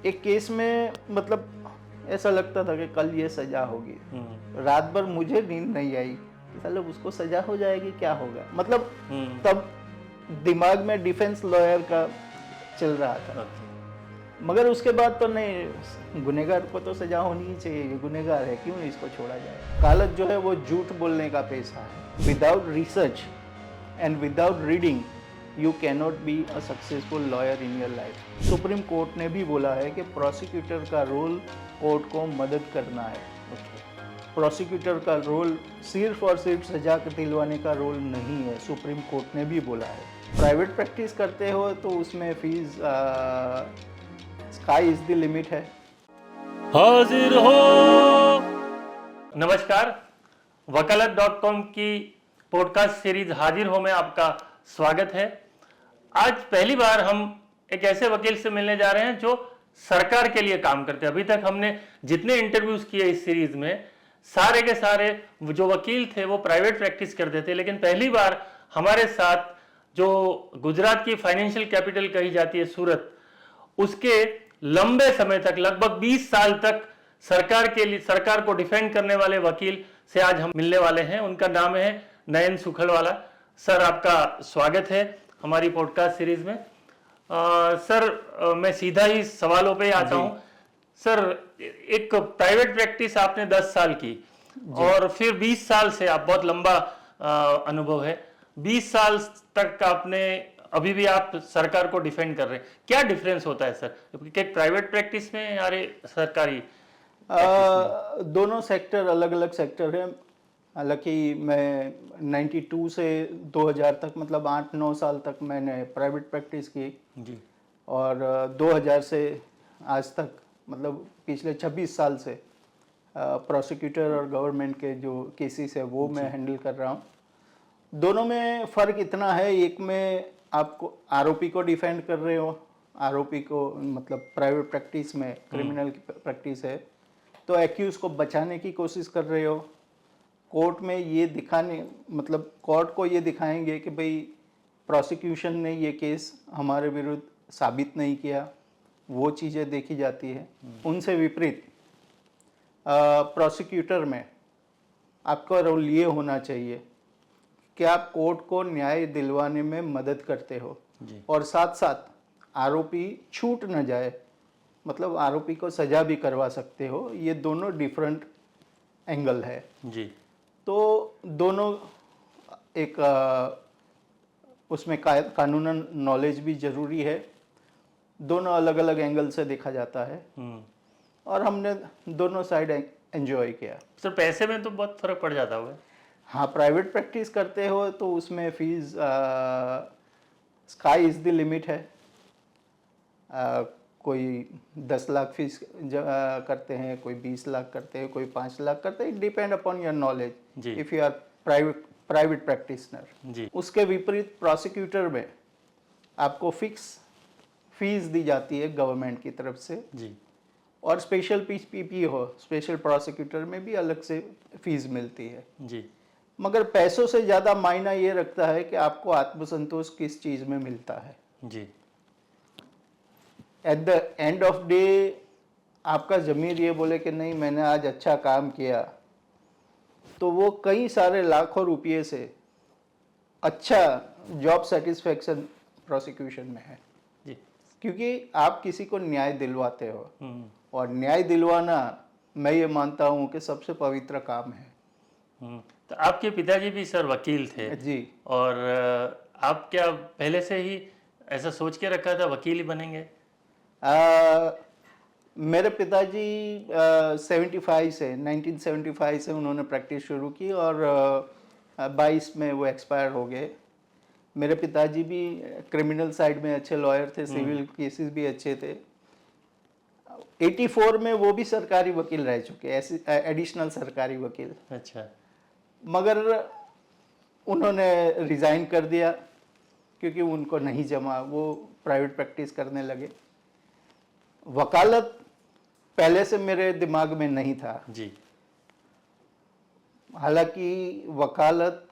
एक केस में मतलब ऐसा लगता था कि कल ये सजा होगी। रात भर मुझे नींद नहीं आई कि साले उसको सजा हो जाएगी, क्या होगा। मतलब तब दिमाग में डिफेंस लॉयर का चल रहा था। मगर उसके बाद तो नहीं, गुनहगार को तो सजा होनी ही चाहिए, ये गुनहगार है, क्यों इसको छोड़ा जाए। वकालत जो है वो झूठ बोलने का पेशा है। Without research and without reading you cannot be a successful lawyer in your life. Supreme court ने भी बोला है कि प्रोसिक्यूटर का रोल कोर्ट को मदद करना है। प्रोसिक्यूटर का रोल सिर्फ और सिर्फ सजा दिलवाने का रोल नहीं है, सुप्रीम कोर्ट ने भी बोला है। प्राइवेट प्रैक्टिस करते हो तो उसमें fees sky is the limit है। हाजिर हो। नमस्कार, वकालत.com की पॉडकास्ट सीरीज हाजिर हो में आपका स्वागत है। आज पहली बार हम एक ऐसे वकील से मिलने जा रहे हैं जो सरकार के लिए काम करते हैं। अभी तक हमने जितने इंटरव्यूज किए इस सीरीज में, सारे के सारे जो वकील थे वो प्राइवेट प्रैक्टिस करते थे, लेकिन पहली बार हमारे साथ जो गुजरात की फाइनेंशियल कैपिटल कही जाती है सूरत, उसके लंबे समय तक लगभग 20 साल तक सरकार को डिफेंड करने वाले वकील से आज हम मिलने वाले हैं। उनका नाम है नयन सुखलवाला। सर, आपका स्वागत है हमारी पॉडकास्ट सीरीज में। सर, मैं सीधा ही सवालों पे आता हूं। सर, एक प्राइवेट प्रैक्टिस आपने 10 साल की और फिर 20 साल से आप, बहुत लंबा अनुभव है, 20 साल तक आपने, अभी भी आप सरकार को डिफेंड कर रहे हैं। क्या डिफरेंस होता है सर, एक प्राइवेट प्रैक्टिस में या सरकारी? दोनों सेक्टर अलग अलग सेक्टर है। हालांकि मैं 92 से 2000 तक, मतलब 8-9 साल तक मैंने प्राइवेट प्रैक्टिस की जी। और 2000 से आज तक, मतलब पिछले 26 साल से प्रोसिक्यूटर और गवर्नमेंट के जो केसेस है वो मैं हैंडल कर रहा हूँ। दोनों में फ़र्क इतना है, एक में आपको आरोपी को डिफेंड कर रहे हो, आरोपी को, मतलब प्राइवेट प्रैक्टिस में क्रिमिनल की प्रैक्टिस है तो एक्यूज को बचाने की कोशिश कर रहे हो। कोर्ट में ये दिखाने, मतलब कोर्ट को ये दिखाएंगे कि भाई प्रोसिक्यूशन ने ये केस हमारे विरुद्ध साबित नहीं किया, वो चीज़ें देखी जाती है। उनसे विपरीत प्रोसिक्यूटर में आपका रोल ये होना चाहिए कि आप कोर्ट को न्याय दिलवाने में मदद करते हो और साथ साथ आरोपी छूट न जाए, मतलब आरोपी को सजा भी करवा सकते हो। ये दोनों डिफरेंट एंगल है जी। तो दोनों एक उसमें कानूनन नॉलेज भी ज़रूरी है। दोनों अलग अलग एंगल से देखा जाता है और हमने दोनों साइड एंजॉय किया। सर, पैसे में तो बहुत फर्क पड़ जाता होगा। हाँ, प्राइवेट प्रैक्टिस करते हो तो उसमें fees sky is the limit है। कोई 10 लाख फीस करते हैं, कोई 20 लाख करते हैं, कोई 5 लाख करते हैं। Depend upon your knowledge if you are private practitioner. उसके विपरीत प्रोसिक्यूटर में आपको फिक्स फीस दी जाती है गवर्नमेंट की तरफ से जी। और स्पेशल पीपी हो, स्पेशल प्रोसिक्यूटर में भी अलग से फीस मिलती है जी। मगर पैसों से ज़्यादा मायना ये रखता है कि आपको आत्मसंतोष किस चीज़ में मिलता है। जी। At the end of day आपका ज़मीर ये बोले कि नहीं, मैंने आज अच्छा काम किया, तो वो कई सारे लाखों रुपये से अच्छा जॉब सेटिस्फेक्शन प्रोसिक्यूशन में है जी। क्योंकि आप किसी को न्याय दिलवाते हो और न्याय दिलवाना, मैं ये मानता हूँ कि सबसे पवित्र काम है। तो आपके पिताजी भी सर वकील थे जी। और आप क्या पहले से ही ऐसा सोच के रखा था वकील ही बनेंगे? मेरे पिताजी 1975 से उन्होंने प्रैक्टिस शुरू की और 22 में वो एक्सपायर हो गए। मेरे पिताजी भी क्रिमिनल साइड में अच्छे लॉयर थे, सिविल केसेस भी अच्छे थे। 84 में वो भी सरकारी वकील रह चुके, ऐसे एडिशनल सरकारी वकील। अच्छा। मगर उन्होंने रिज़ाइन कर दिया क्योंकि उनको नहीं जमा, वो प्राइवेट प्रैक्टिस करने लगे। वकालत पहले से मेरे दिमाग में नहीं था जी। हालांकि वकालत,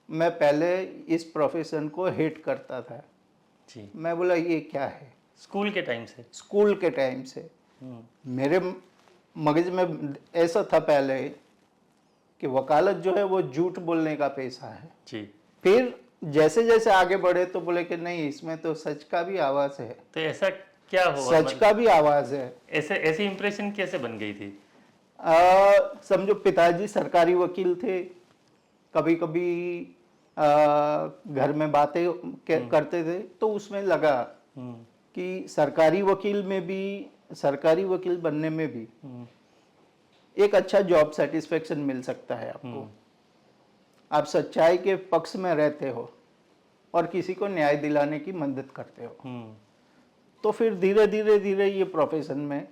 मैं पहले इस प्रोफेशन को हेट करता था। जी। मैं बोला ये क्या है, स्कूल के टाइम से? स्कूल के टाइम से मेरे मगज में ऐसा था पहले कि वकालत जो है वो झूठ बोलने का पेशा है जी। फिर जैसे जैसे आगे बढ़े तो बोले कि नहीं, इसमें तो सच का भी आवाज है, तो ऐसा क्या हुआ? सच का भी आवाज है। ऐसे ऐसी इंप्रेशन कैसे बन गई थी? समझो पिताजी सरकारी वकील थे, कभी कभी घर में बातें करते थे तो उसमें लगा कि सरकारी वकील बनने में भी एक अच्छा जॉब सेटिस्फेक्शन मिल सकता है आपको। आप सच्चाई के पक्ष में रहते हो और किसी को न्याय दिलाने की मदद करते हो। तो फिर धीरे धीरे ये प्रोफेशन में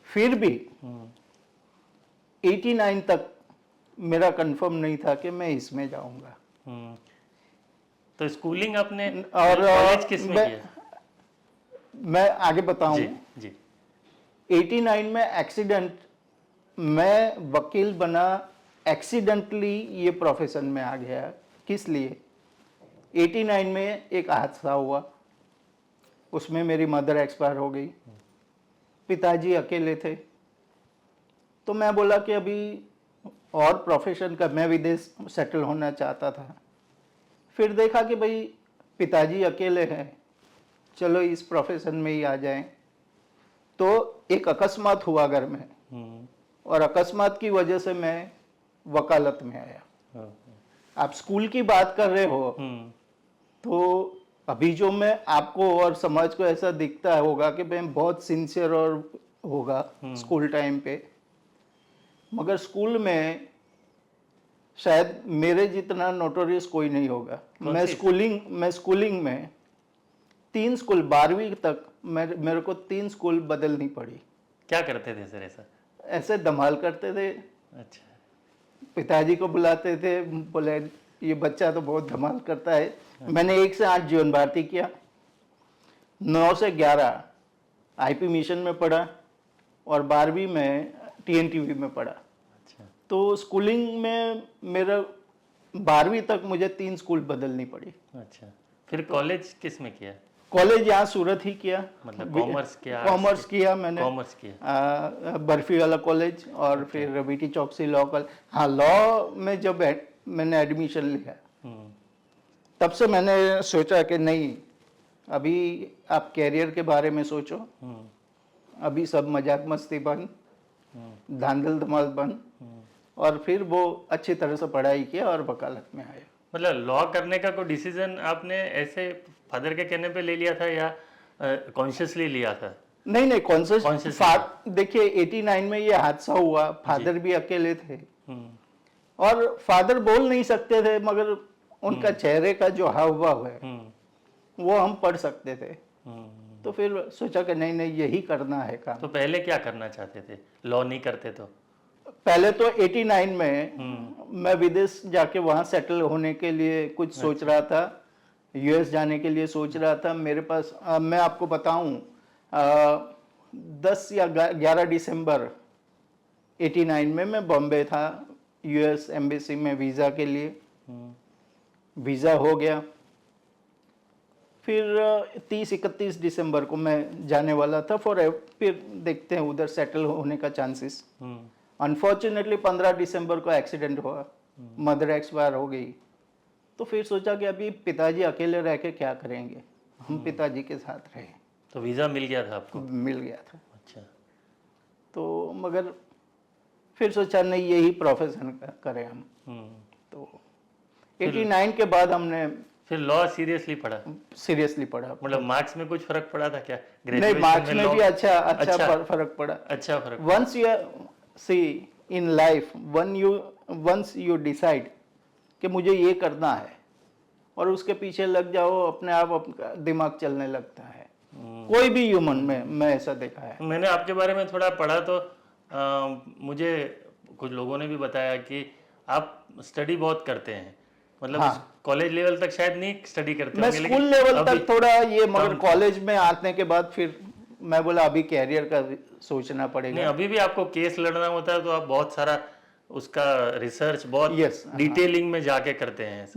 फिर भी 89 तक मेरा कंफर्म नहीं था कि मैं इसमें जाऊंगा। तो स्कूलिंग आपने और कॉलेज किस में किया? मैं आगे बताऊं। जी। 89 में एक्सीडेंट, मैं वकील बना एक्सीडेंटली, ये प्रोफेशन में आ गया। किस लिए? 89 में एक हादसा हुआ, उसमें मेरी मदर एक्सपायर हो गई, पिताजी अकेले थे। तो मैं बोला कि अभी और प्रोफेशन का, मैं विदेश सेटल होना चाहता था। फिर देखा कि भाई पिताजी अकेले हैं, चलो इस प्रोफेशन में ही आ जाएं। तो एक अकस्मात हुआ घर में और अकस्मात की वजह से मैं वकालत में आया। आप स्कूल की बात कर रहे हो तो अभी जो मैं आपको और समाज को ऐसा दिखता होगा कि मैं बहुत सिंसियर और होगा स्कूल टाइम पे, मगर स्कूल में शायद मेरे जितना नोटोरियस कोई नहीं होगा। मैं स्कूलिंग में 3 स्कूल, 12वीं तक मेरे को 3 स्कूल बदलनी पड़ी। क्या करते थे सर ऐसा? ऐसे धमाल करते थे। अच्छा। पिताजी को बुलाते थे, बोले ये बच्चा तो बहुत धमाल करता है। मैंने 1 से 8 जीवन भारती किया, 9 से 11 आईपी मिशन में पढ़ा और 12वीं में टीएनटीवी में पढ़ा। अच्छा। तो स्कूलिंग में मेरा 12वीं तक मुझे 3 स्कूल बदलनी पड़ी। अच्छा। फिर कॉलेज किस में किया? कॉलेज यहाँ सूरत ही किया। मतलब कॉमर्स किया? कॉमर्स किया मैंने। कॉमर्स किया। बर्फी वाला कॉलेज और फिर रवीटी चौकसी लॉ कॉलेज। हाँ, लॉ में जब मैंने एडमिशन लिया तब से मैंने सोचा कि नहीं, अभी आप कैरियर के बारे में सोचो। अभी सब मजाक मस्ती बंद, धांधल धमाल बंद। और फिर वो अच्छी तरह से पढ़ाई किया और वकालत में आया। मतलब लॉ करने का कोई डिसीजन आपने ऐसे फादर के कहने पे ले लिया था या कॉन्शियसली लिया था? नहीं, कॉन्शियस। देखिए 89 में ये हादसा हुआ, फादर भी अकेले थे और फादर बोल नहीं सकते थे, मगर उनका चेहरे का जो हाव भाव है वो हम पढ़ सकते थे। तो फिर सोचा कि नहीं यही करना है काम। तो पहले क्या करना चाहते थे, लॉ नहीं करते तो? पहले तो 89 में मैं विदेश जाके वहां सेटल होने के लिए कुछ सोच रहा था, यूएस जाने के लिए सोच रहा था। मेरे पास मैं आपको बताऊं 10 या 11 दिसंबर 89 में मैं बॉम्बे था यूएस एम्बेसी में वीज़ा के लिए। वीज़ा हो गया। फिर 30-31 दिसंबर को मैं जाने वाला था फिर देखते हैं उधर सेटल होने का चांसेस। अनफॉर्चुनेटली 15 दिसंबर को एक्सीडेंट हुआ, मदर एक्सपायर हो गई। तो फिर सोचा कि अभी पिताजी अकेले रह के क्या करेंगे, हम पिताजी के साथ रहे। तो वीज़ा मिल गया था आपको? मिल गया था। अच्छा। तो मगर फिर सोचा नहीं, यही प्रोफेशन करें हम। तो 89 के बाद हमने फिर लॉ सीरियसली पढ़ा? सीरियसली पढ़ा। मतलब मार्क्स में कुछ फर्क पड़ा था क्या? नहीं, मार्क्स में भी अच्छा फर्क पड़ा। अच्छा फर्क। Once you see in life, once you decide कि मुझे ये करना है और उसके पीछे लग जाओ, अपने आप दिमाग चलने लगता है। कोई भी ह्यूमन में मैं ऐसा देखा है। मैंने आपके बारे में थोड़ा पढ़ा तो मुझे कुछ लोगों ने भी बताया कि आप स्टडी बहुत करते हैं। मतलब कॉलेज लेवल तक शायद नहीं स्टडी करते मैं स्कूल लेवल तक थोड़ा ये, मगर कॉलेज में आने के बाद फिर मैं बोला अभी कैरियर का सोचना पड़ेगा। नहीं, अभी भी आपको केस लड़ना होता है तो आप बहुत सारा उसका रिसर्च बहुत डिटेलिंग में जाके करते हैं।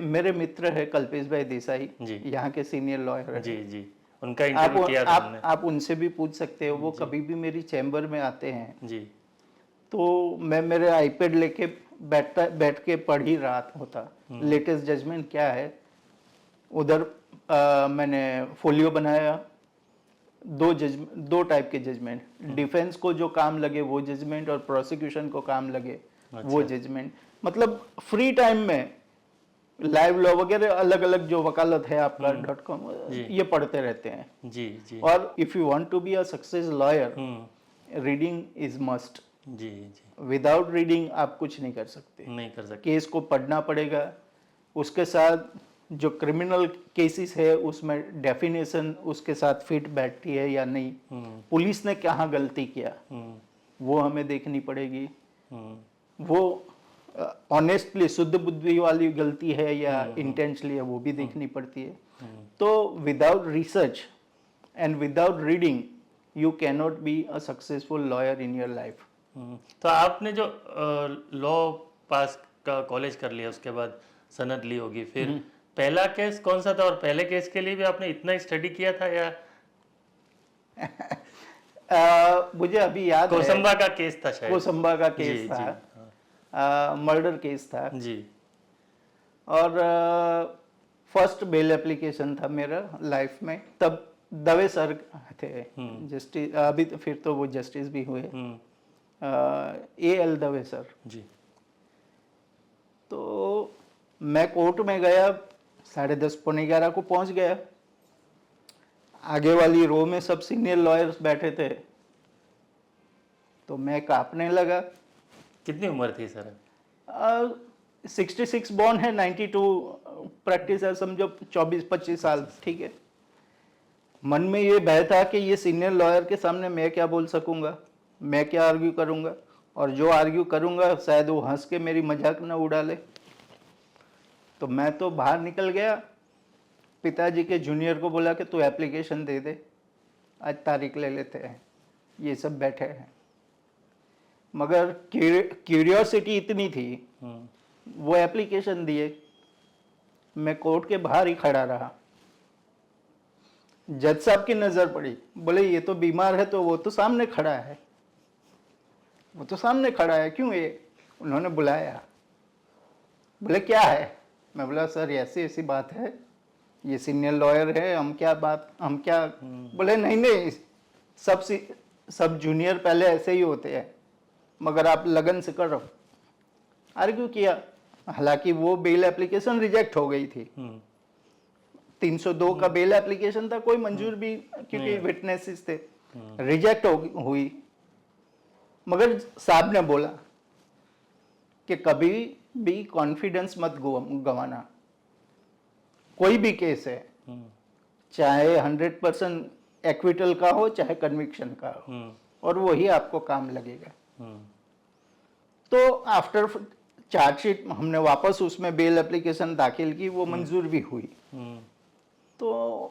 मेरे मित्र है कल्पेश भाई देसाई, यहाँ के सीनियर लॉयर है। जी। उनका इंटरव्यू किया था हमने। आप उनसे भी पूछ सकते हो, वो कभी भी मेरी चैम्बर में आते हैं जी। तो मैं मेरे आईपैड लेके बैठ के पढ़ ही रहा होता लेटेस्ट जजमेंट क्या है। उधर मैंने फोलियो बनाया, दो टाइप के जजमेंट, डिफेंस को जो काम लगे वो जजमेंट और प्रोसिक्यूशन को काम लगे वो जजमेंट। मतलब फ्री टाइम में लाइव लॉ वगैरह अलग अलग जो वकालत है आपका .com ये पढ़ते रहते हैं। जी जी। और if you want to be a success lawyer, reading is must. जी जी। विदाउट रीडिंग आप कुछ नहीं कर सकते। नहीं कर सकते। केस को पढ़ना पड़ेगा, उसके साथ जो क्रिमिनल केसेस है उसमें डेफिनेशन उसके साथ फिट बैठती है या नहीं, पुलिस ने कहाँ गलती किया वो हमें देखनी पड़ेगी, वो ऑनेस्टली शुद्ध बुद्धि वाली गलती है या इंटेंशनली है वो भी देखनी पड़ती है। तो without research and without reading you cannot be a successful lawyer in your life. तो आपने जो लॉ पास का कॉलेज कर लिया, उसके बाद सनद ली होगी, फिर पहला केस कौन सा था और पहले केस के लिए भी आपने इतना स्टडी किया था या? मुझे अभी याद है, कोसंबा का केस था शायद। कोसंबा का केस जी, था, मर्डर केस था जी। और फर्स्ट बेल एप्लीकेशन था मेरा लाइफ में। तब दवे सर थे जस्टिस, अभी तो फिर तो वो जस्टिस भी हुए, AL दवे सर जी। तो मैं कोर्ट में गया, 10:30 पौने 11 को पहुंच गया। आगे वाली रो में सब सीनियर लॉयर्स बैठे थे तो मैं कांपने लगा। कितनी उम्र थी सर? 66 बॉर्न है, 92 प्रैक्टिस है, समझो 24-25 साल, ठीक है। मन में ये भय था कि ये सीनियर लॉयर के सामने मैं क्या बोल सकूंगा, मैं क्या आर्ग्यू करूंगा, और जो आर्ग्यू करूंगा शायद वो हंस के मेरी मजाक न उड़ा ले। तो मैं तो बाहर निकल गया, पिताजी के जूनियर को बोला कि तू एप्लीकेशन दे दे, आज तारीख ले लेते हैं, ये सब बैठे हैं। मगर क्यूरियोसिटी इतनी थी, वो एप्लीकेशन दिए, मैं कोर्ट के बाहर ही खड़ा रहा। जज साहब की नजर पड़ी, बोले ये तो बीमार है, तो वो तो सामने खड़ा है, वो तो सामने खड़ा है, क्यों ये? उन्होंने बुलाया, बोले क्या है? मैं बोला सर ऐसी ऐसी बात है, ये सीनियर लॉयर है, हम क्या बोले नहीं नहीं, सब जूनियर पहले ऐसे ही होते हैं, मगर आप लगन से करो। आर्ग्यू किया, हालांकि वो बेल एप्लीकेशन रिजेक्ट हो गई थी। 302 का बेल एप्लीकेशन था, कोई मंजूर भी, क्योंकि विटनेसेस थे, रिजेक्ट हुई। मगर साहब ने बोला कि कभी भी कॉन्फिडेंस मत गंवाना, कोई भी केस है, चाहे 100% एक्विटल का हो चाहे कन्विक्शन का हो, और वही आपको काम लगेगा। तो आफ्टर चार्जशीट हमने वापस उसमें बेल एप्लीकेशन दाखिल की, वो मंजूर भी हुई। तो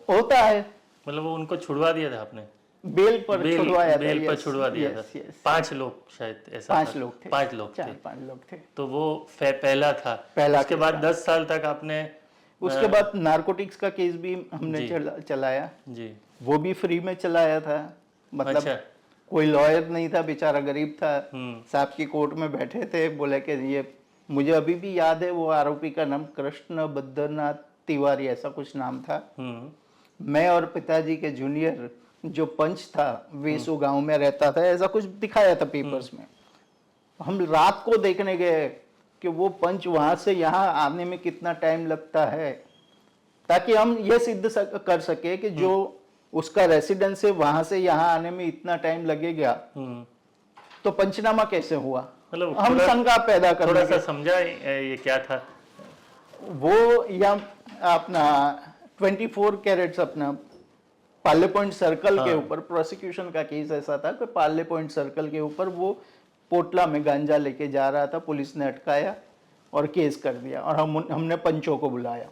होता है, मतलब वो उनको छुड़वा दिया था आपने? बेल पर छुड़वाया था। बेल पर छुड़वा दिया था। 5 लोग शायद ऐसा? 5 लोग थे, 5 लोग थे। 5 लोग थे। तो वो पहला था। उसके बाद 10 साल तक आपने, उसके बाद नारकोटिक्स का केस भी हमने चलाया जी, वो भी फ्री में चलाया था। मतलब अच्छा। कोई लॉयर नहीं था, बेचारा गरीब था, साहब की कोर्ट में बैठे थे, बोले कि ये, मुझे अभी भी याद है वो आरोपी का नाम कृष्ण बद्रनाथ तिवारी ऐसा कुछ नाम था। मैं और पिताजी के जूनियर जो पंच था, वेसु गांव में रहता था, ऐसा कुछ दिखाया था पेपर्स में। हम रात को देखने गए कि वो पंच वहां से यहाँ आने में कितना टाइम लगता है, ताकि हम ये सिद्ध कर सके कि जो उसका रेसिडेंस है वहां से यहाँ आने में इतना टाइम लगेगा, तो पंचनामा कैसे हुआ, मतलब हम शंका पैदा कर। थोड़ा सा समझा ये क्या था वो या अपना 24 कैरेट्स अपना पार्ले पॉइंट सर्कल के ऊपर, प्रोसिक्यूशन का केस ऐसा था कि पार्ले पॉइंट सर्कल के ऊपर वो पोटला में गांजा लेके जा रहा था, पुलिस ने अटकाया और केस कर दिया, और हमने पंचों को बुलाया।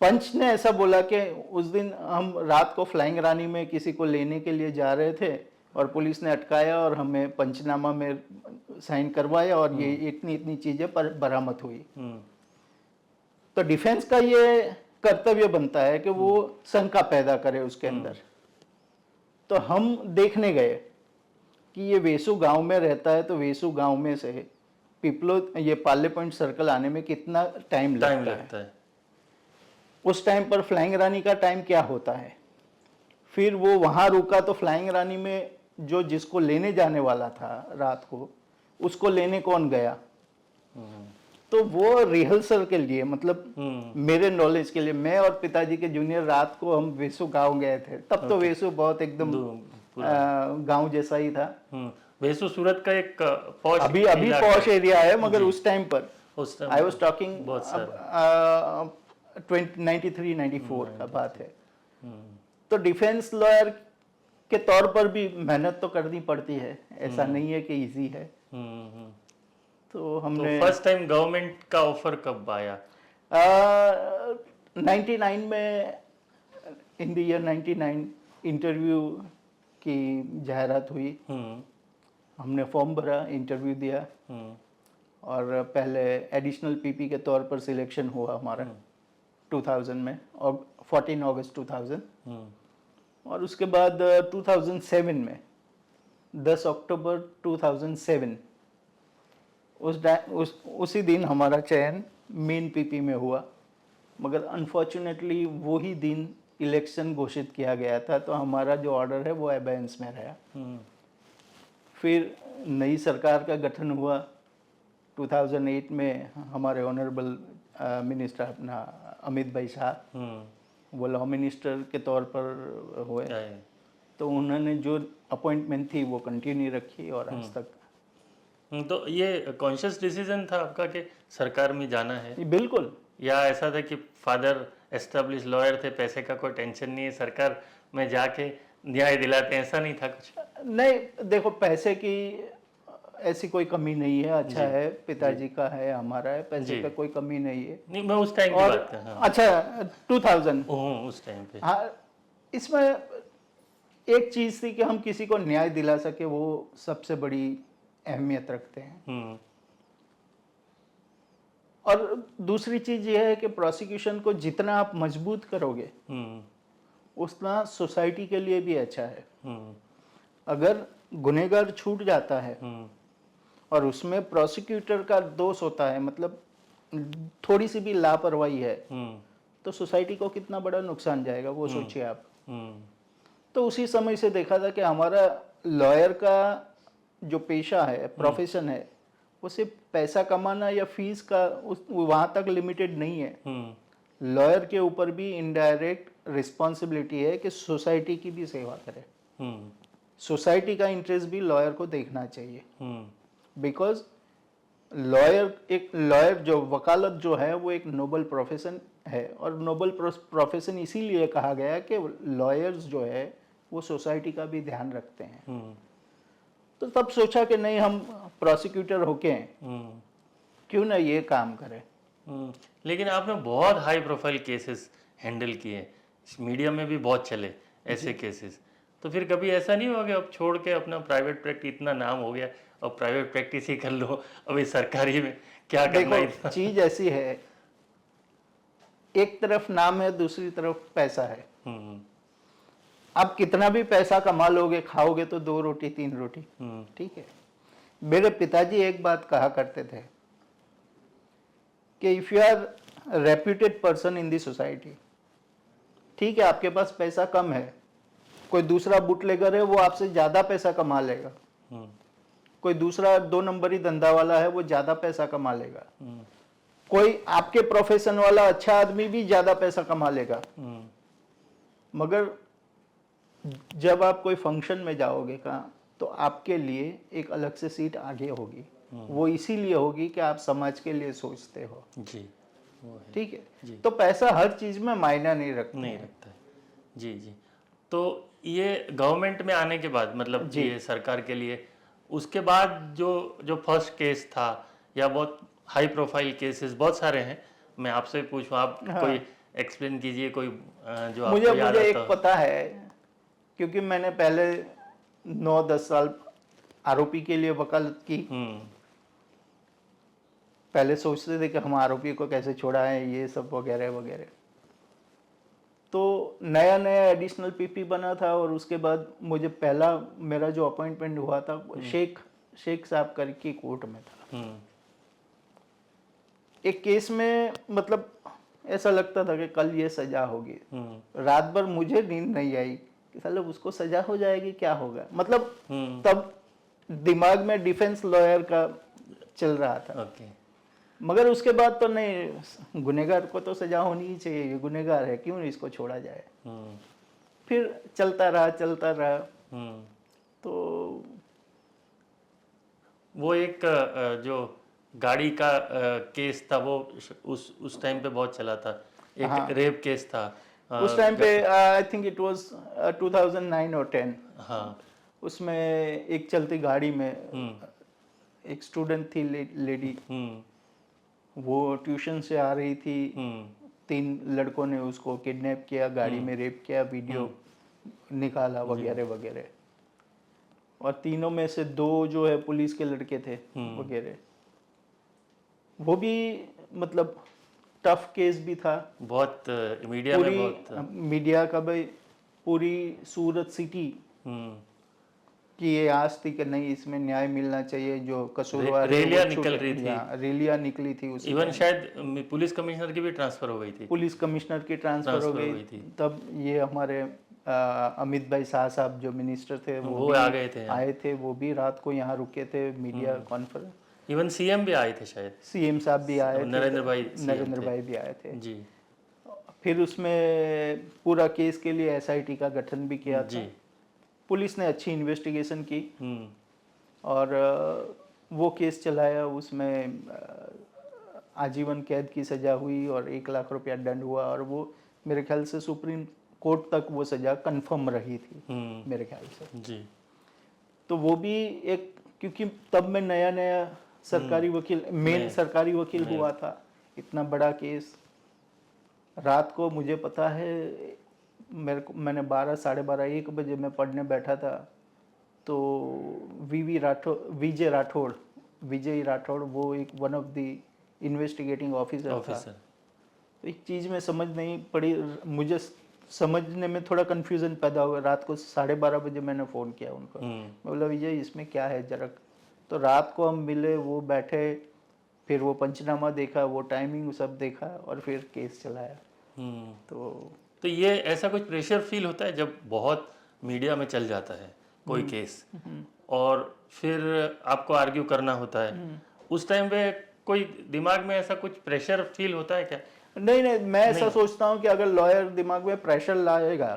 पंच ने ऐसा बोला कि उस दिन हम रात को फ्लाइंग रानी में किसी को लेने के लिए जा रहे थे और पुलिस ने अटकाया और हमें पंचनामा में साइन करवाया, और ये इतनी इतनी चीजें पर बरामद हुई। तो डिफेंस का ये कर्तव्य बनता है कि वो शंका पैदा करे उसके अंदर। तो हम देखने गए कि ये वेसु गांव में रहता है, तो वेसु गांव में से पिपलो ये पार्ले पॉइंट सर्कल आने में कितना टाइम लगता है। उस टाइम पर फ्लाइंग रानी का टाइम क्या होता है। फिर वो वहां रुका तो फ्लाइंग रानी में जो जिसको लेने जाने वाला था रात को, उसको लेने कौन गया। तो वो रिहर्सल के लिए, मतलब मेरे नॉलेज के लिए, मैं और पिताजी के जूनियर रात को हम वेसु गांव गए थे। तब तो वेसु बहुत एकदम गांव जैसा ही था। वेसु सूरत का एक पॉश अभी पॉश एरिया है, मगर उस टाइम पर आई वाज टॉकिंग 93-94 का बात है। तो डिफेंस लॉयर के तौर पर भी मेहनत तो करनी पड़ती है, ऐसा नहीं है कि इजी है। तो हमने फर्स्ट टाइम गवर्नमेंट का ऑफर कब आया? 99 में, इन द ईयर 99 इंटरव्यू की जाहिरात हुई। हमने फॉर्म भरा, इंटरव्यू दिया और पहले एडिशनल पीपी के तौर पर सिलेक्शन हुआ हमारा 2000 में, और 14 अगस्त 2000। और उसके बाद 2007 में 10 अक्टूबर 2007 उसी दिन हमारा चयन मेन पीपी में हुआ। मगर अनफॉर्चुनेटली वही दिन इलेक्शन घोषित किया गया था, तो हमारा जो ऑर्डर है वो अबेयंस में रहा। फिर नई सरकार का गठन हुआ 2008 में। हमारे ऑनरेबल मिनिस्टर अपना अमित भाई शाह, वो लॉ मिनिस्टर के तौर पर हुए। तो उन्होंने जो अपॉइंटमेंट थी वो कंटिन्यू रखी और आज तक। तो ये कॉन्शियस डिसीजन था आपका कि सरकार में जाना है? बिल्कुल। या ऐसा था कि फादर एस्टेब्लिश लॉयर थे, पैसे का कोई टेंशन नहीं है, सरकार में जाके न्याय दिलाते हैं, ऐसा नहीं था कुछ? नहीं, देखो पैसे की ऐसी कोई कमी नहीं है। अच्छा है, पिताजी का है, हमारा है, पैसे का कोई कमी नहीं है। नहीं, मैं उस टाइम की बात कर रहा हूं। अच्छा 2000 उस टाइम पे। हाँ, इसमें एक चीज थी कि हम किसी को न्याय दिला सके, वो सबसे बड़ी अहमियत रखते हैं। और दूसरी चीज ये है कि प्रोसिक्यूशन को जितना आप मजबूत करोगे उतना सोसाइटी के लिए भी अच्छा है। अगर गुनहगार छूट जाता है और उसमें प्रोसिक्यूटर का दोष होता है, मतलब थोड़ी सी भी लापरवाही है, तो सोसाइटी को कितना बड़ा नुकसान जाएगा, वो सोचिए आप। तो उसी समय से देखा था कि हमारा लॉयर का जो पेशा है, प्रोफेशन है, वो सिर्फ पैसा कमाना या फीस का वहां तक लिमिटेड नहीं है। लॉयर के ऊपर भी इनडायरेक्ट रिस्पॉन्सिबिलिटी है कि सोसाइटी की भी सेवा करे। सोसाइटी का इंटरेस्ट भी लॉयर को देखना चाहिए। बिकॉज लॉयर जो वकालत जो है वो एक नोबल प्रोफेशन है, और नोबल प्रोफेशन इसीलिए कहा गया है कि लॉयर्स जो है वो सोसाइटी का भी ध्यान रखते हैं। तो तब सोचा कि नहीं, हम प्रोसिक्यूटर होके क्यों ना ये काम करें। लेकिन आपने बहुत हाई प्रोफाइल केसेस हैंडल किए, मीडिया में भी बहुत चले ऐसे केसेस। तो फिर कभी ऐसा नहीं हुआ कि अब छोड़ के अपना प्राइवेट प्रैक्टिस, इतना नाम हो गया, अब प्राइवेट प्रैक्टिस ही कर लो, अभी सरकारी में क्या करना? देखो चीज ऐसी है, एक तरफ नाम है, दूसरी तरफ पैसा है। आप कितना भी पैसा कमा लोगे, खाओगे तो 2 रोटी 3 रोटी, ठीक है। मेरे पिताजी एक बात कहा करते थे कि if you are reputed person in the society, ठीक है आपके पास पैसा कम है, कोई दूसरा बुटलेगर है वो आपसे ज्यादा पैसा कमा लेगा, कोई दूसरा 2 नंबरी धंधा वाला है वो ज्यादा पैसा कमा लेगा, कोई आपके प्रोफेशन वाला अच्छा आदमी भी ज्यादा पैसा कमा लेगा, मगर जब आप कोई फंक्शन में जाओगे कहाँ, तो आपके लिए एक अलग से सीट आगे होगी। वो इसीलिए होगी कि आप समाज के लिए सोचते हो। जी, ठीक है। तो पैसा हर चीज में मायना नहीं रखता है। जी जी। तो ये गवर्नमेंट में आने के बाद, मतलब ये सरकार के लिए, उसके बाद जो फर्स्ट केस था, या बहुत हाई प्रोफाइल केसेस बहुत सारे हैं, मैं आपसे पूछूं, आप कोई एक्सप्लेन कीजिए कोई जो आपको मुझे याद एक पता है, क्योंकि मैंने पहले 9-10 साल आरोपी के लिए वकालत की। पहले सोचते थे कि हम आरोपी को कैसे छुड़ाएं, ये सब वगैरह वगैरह। तो नया नया एडिशनल पीपी बना था और उसके बाद मुझे पहला मेरा जो अपॉइंटमेंट हुआ था शेख साहब करके कोर्ट में था। एक केस में मतलब ऐसा लगता था कि कल ये सजा होगी। रात भर मुझे नींद नहीं आई कि साला उसको सजा हो जाएगी, क्या होगा। मतलब तब दिमाग में डिफेंस लॉयर का चल रहा था। मगर उसके बाद तो नहीं, गुनहगार को तो सजा होनी ही चाहिए, ये गुनहगार है, क्यों इसको छोड़ा जाए। फिर चलता रहा। तो वो एक जो गाड़ी का केस था वो उस टाइम पे बहुत चला था। एक रेप केस था उस टाइम पे, आई थिंक इट वाज 2009 और 10। हाँ, उसमें एक चलती गाड़ी में एक स्टूडेंट थी, लेडी, वो ट्यूशन से आ रही थी। 3 लड़कों ने उसको किडनैप किया, गाड़ी में रेप किया, वीडियो निकाला वगैरह वगैरह। और तीनों में से 2 जो है पुलिस के लड़के थे वगैरह। वो भी मतलब टफ केस भी था। बहुत मीडिया में बहुत मीडिया का भाई, पूरी सूरत सिटी कि ये आज थी कि नहीं, इसमें न्याय मिलना चाहिए, जो कसूरवार रैलियां निकल रही थी। रैलियां निकली थी उस इवन शायद पुलिस कमिश्नर की भी ट्रांसफर हो गई थी। पुलिस कमिश्नर की ट्रांसफर हो गई थी। तब ये हमारे अमित भाई शाह साहब जो मिनिस्टर थे वो आ गए थे, आए थे। वो भी रात को यहाँ रुके थे, मीडिया कॉन्फ्रेंस। इवन सीएम भी आए थे शायद, सीएम साहब भी आए थे, नरेंद्र भाई भी आए थे जी। फिर उसमें पूरा केस के लिए एसआईटी का गठन भी किया था। पुलिस ने अच्छी इन्वेस्टिगेशन की और वो केस चलाया। उसमें आजीवन कैद की सजा हुई और 1 लाख रुपया दंड हुआ। और वो मेरे ख्याल से सुप्रीम कोर्ट तक वो सजा कंफर्म रही थी मेरे ख्याल से जी। तो वो भी एक, क्योंकि तब मैं नया सरकारी वकील, मेन सरकारी वकील हुआ था। इतना बड़ा केस, रात को मुझे पता है मैंने 12, साढ़े 12, 1 बजे मैं पढ़ने बैठा था। तो विजय राठौड़ वो एक one of the investigating officer था। तो एक चीज़ में समझ नहीं पड़ी, मुझे समझने में थोड़ा कंफ्यूजन पैदा हुआ। रात को 12:30 बजे मैंने फ़ोन किया उनको। मैं बोला विजय इसमें क्या है जरा। तो रात को हम मिले, वो बैठे, फिर वो पंचनामा देखा, वो टाइमिंग सब देखा और फिर केस चलाया। तो ये ऐसा कुछ प्रेशर फील होता है जब बहुत मीडिया में चल जाता है कोई केस और फिर आपको आर्ग्यू करना होता है, उस टाइम पे कोई दिमाग में ऐसा कुछ प्रेशर फील होता है क्या? नहीं, मैं ऐसा सोचता हूँ कि अगर लॉयर दिमाग में प्रेशर लाएगा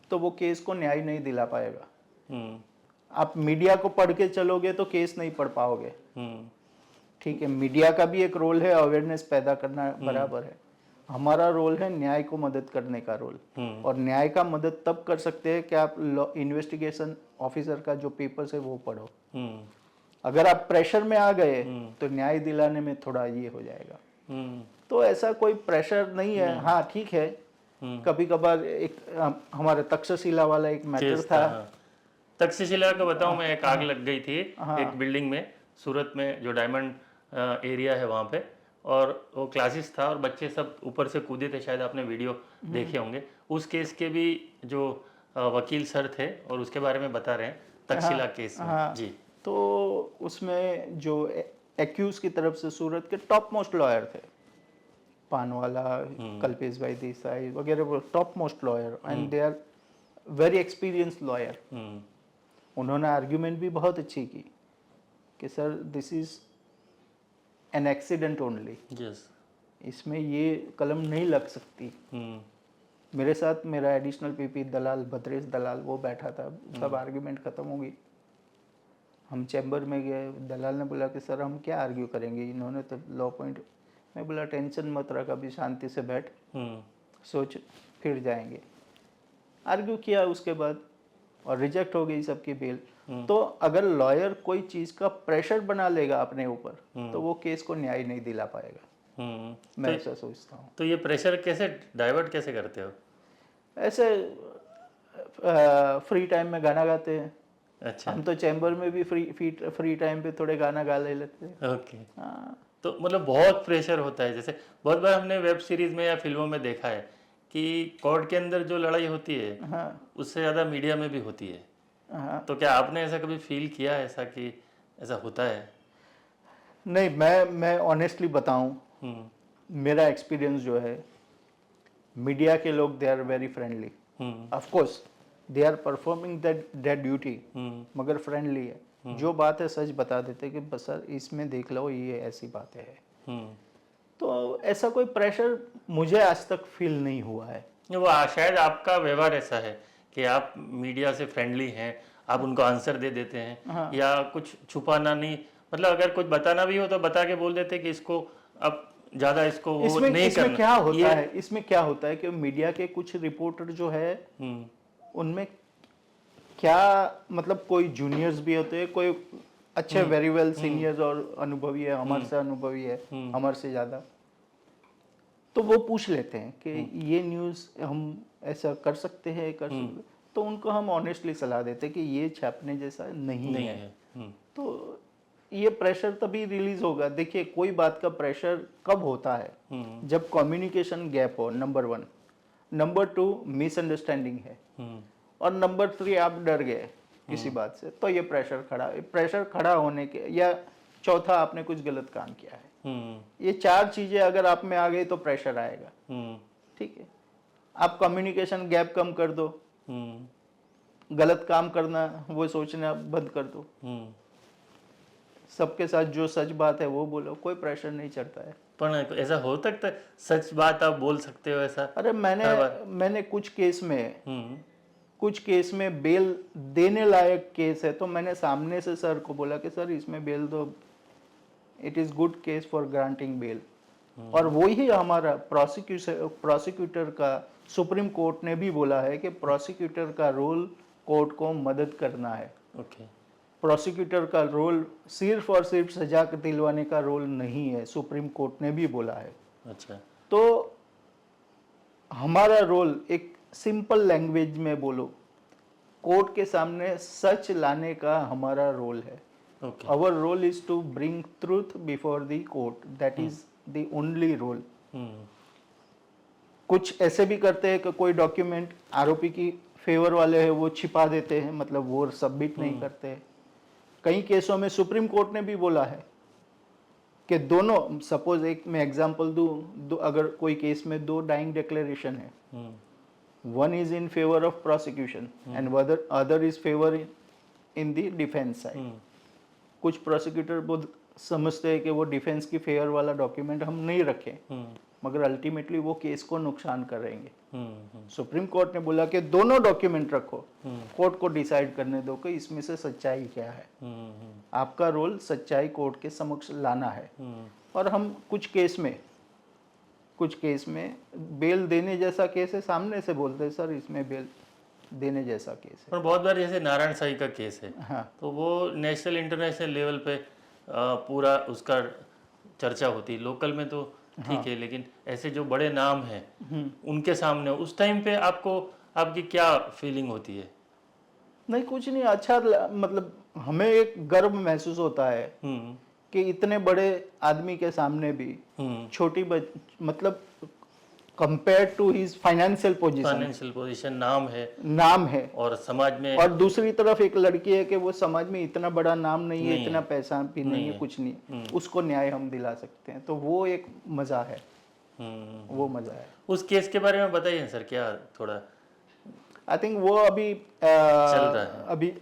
तो वो केस को न्याय नहीं दिला पाएगा। आप मीडिया को पढ़ के चलोगे तो केस नहीं पढ़ पाओगे। ठीक है, मीडिया का भी एक रोल है, अवेयरनेस पैदा करना बराबर है। हमारा रोल है न्याय को मदद करने का रोल। और न्याय का मदद तब कर सकते हैं कि आप इन्वेस्टिगेशन ऑफिसर का जो पेपर्स है वो पढ़ो। अगर आप प्रेशर में आ गए तो न्याय दिलाने में थोड़ा ये हो जाएगा। तो ऐसा कोई प्रेशर नहीं है। हाँ ठीक है, कभी कभार एक हमारे तक्षशिला वाला एक मैटर था। तक्षशिला का बताऊं मैं, एक आग लग गई थी एक बिल्डिंग में सूरत में, जो डायमंड एरिया है वहाँ पे, और वो क्लासेस था और बच्चे सब ऊपर से कूदे थे, शायद आपने वीडियो देखे होंगे। उस केस के भी जो वकील सर थे और उसके बारे में बता रहे हैं तक्षशिला केस में। जी। तो उसमें जो एक्यूज की तरफ से सूरत के टॉप मोस्ट लॉयर थे, पानवाला, कल्पेश भाई देसाई वगैरह, वो top most lawyer and they are very experienced lawyer. उन्होंने आर्ग्यूमेंट भी बहुत अच्छी की कि sir this is an accident only, इसमें ये कलम नहीं लग सकती। मेरे साथ मेरा एडिशनल पीपी दलाल भद्रेश दलाल वो बैठा था। सब आर्ग्यूमेंट खत्म हो गई, हम चैम्बर में गए। दलाल ने बोला कि सर हम क्या आर्ग्यू करेंगे, इन्होंने तो लॉ पॉइंट। मैं बोला टेंशन मत रख, अभी शांति से बैठ, सोच, फिर जाएंगे। आर्ग्यू किया उसके बाद और रिजेक्ट हो गई सबकी बेल। तो अगर लॉयर कोई चीज़ का प्रेशर बना लेगा अपने ऊपर तो वो केस को न्याय नहीं दिला पाएगा। मैं ऐसा सोचता हूँ। तो ये प्रेशर कैसे डाइवर्ट कैसे करते हो? ऐसे फ्री टाइम में गाना गाते हैं। अच्छा, हम तो चैम्बर में भी फ्री टाइम पे थोड़े गाना गा ले लेते हैं। ओके। तो मतलब बहुत प्रेशर होता है। जैसे बहुत बार हमने वेब सीरीज में या फिल्मों में देखा है कि कोर्ट के अंदर जो लड़ाई होती है हाँ उससे ज़्यादा मीडिया में भी होती है। हाँ। तो क्या आपने ऐसा कभी फील किया है ऐसा कि ऐसा होता है? नहीं, मैं ऑनेस्टली बताऊं, मेरा एक्सपीरियंस जो है, मीडिया के लोग they are very friendly. Of course they are performing that duty, मगर फ्रेंडली है। जो बात है सच बता देते कि बस सर इसमें देख लो, ये ऐसी बातें है। तो ऐसा कोई प्रेशर मुझे आज तक फील नहीं हुआ है। वो शायद आपका व्यवहार ऐसा है कि आप मीडिया से फ्रेंडली हैं, आप उनको आंसर दे देते हैं। हाँ। या कुछ छुपाना नहीं, मतलब अगर कुछ बताना भी हो तो बता के बोल देते कि इसको अब ज़्यादा इसको वो इसमें नहीं इसमें करना। क्या होता है, इसमें क्या होता है कि मीडिया के कुछ रिपोर्टर जो है उनमें क्या, मतलब कोई जूनियर्स भी होते हैं, कोई अच्छे वेरी वेल सीनियर्स और अनुभवी है, हमारे से अनुभवी है, हमारे से ज़्यादा, तो वो पूछ लेते हैं कि ये न्यूज़ हम ऐसा कर सकते हैं, तो उनको हम ऑनेस्टली सलाह देते हैं कि ये छापने जैसा नहीं है। तो ये प्रेशर तभी रिलीज होगा। देखिए, कोई बात का प्रेशर कब होता है, जब कम्युनिकेशन गैप हो, नंबर 1, नंबर 2 मिसअंडरस्टैंडिंग है, और नंबर 3 आप डर गए किसी बात से, तो ये प्रेशर खड़ा होने के, या चौथा आपने कुछ गलत काम किया है। ये 4 चीजें अगर आप में आ गई तो प्रेशर आएगा। ठीक है, आप कम्युनिकेशन गैप कम कर दो, गलत काम करना वो सोचना बंद कर दो, सबके साथ जो सच बात है वो बोलो, कोई प्रेशर नहीं चढ़ता है। पर ऐसा हो सकता है सच बात आप बोल सकते हो ऐसा? अरे मैंने कुछ केस में बेल देने लायक केस है, तो मैंने सामने से सर को बोला कि सर इसमें बेल दो, it is good case for granting bail. और वो ही हमारा प्रोसिक्यूटर का, सुप्रीम कोर्ट ने भी बोला है कि प्रोसिक्यूटर का रोल कोर्ट को मदद करना है। ओके। प्रोसिक्यूटर का रोल सिर्फ और सिर्फ सजा दिलवाने का रोल नहीं है, सुप्रीम कोर्ट ने भी बोला है। अच्छा। तो हमारा रोल, एक सिंपल लैंग्वेज में बोलो, कोर्ट के सामने सच लाने का हमारा रोल है। Our role is to bring truth before the court. That is the only role. कुछ ऐसे भी करते हैं कि कोई डॉक्यूमेंट आरोपी की फेवर वाले हैं वो छिपा देते हैं, मतलब वो सबमिट नहीं करते। कई केसों में सुप्रीम कोर्ट ने भी बोला है कि दोनों, सपोज एक मैं एग्जांपल दूं, अगर कोई केस में 2 डाइंग डिक्लेरेशन है, one is in favour of prosecution and other is favour in the defence side. कुछ प्रोसिक्यूटर बहुत समझते हैं कि वो डिफेंस की फेयर वाला डॉक्यूमेंट हम नहीं रखें, मगर अल्टीमेटली वो केस को नुकसान करेंगे। सुप्रीम कोर्ट ने बोला कि दोनों डॉक्यूमेंट रखो, कोर्ट को डिसाइड करने दो कि इसमें से सच्चाई क्या है। आपका रोल सच्चाई कोर्ट के समक्ष लाना है। और हम कुछ केस में बेल देने जैसा केस है, सामने से बोलते हैं सर इसमें बेल देने जैसा केस है। पर बहुत बार जैसे नारायण साई का केस है, हाँ, तो वो नेशनल इंटरनेशनल लेवल पे पूरा उसका चर्चा होती है। लोकल में तो ठीक है, लेकिन ऐसे जो बड़े नाम हैं उनके सामने उस टाइम पे आपकी क्या फीलिंग होती है? नहीं, कुछ नहीं, अच्छा मतलब हमें एक गर्व महसूस होता है कि इतने बड़े आदमी के सामने भी छोटी मतलब compare to his financial position नाम है और समाज में, और दूसरी तरफ एक लड़की है कि वो समाज में इतना बड़ा नाम नहीं है, इतना पैसा भी नहीं है, कुछ नहीं, उसको न्याय हम दिला सकते हैं। तो वो एक मजा है, वो मजा है। उस केस के बारे में बताइए सर, क्या थोड़ा। आई थिंक वो अभी चल रहा है, अभी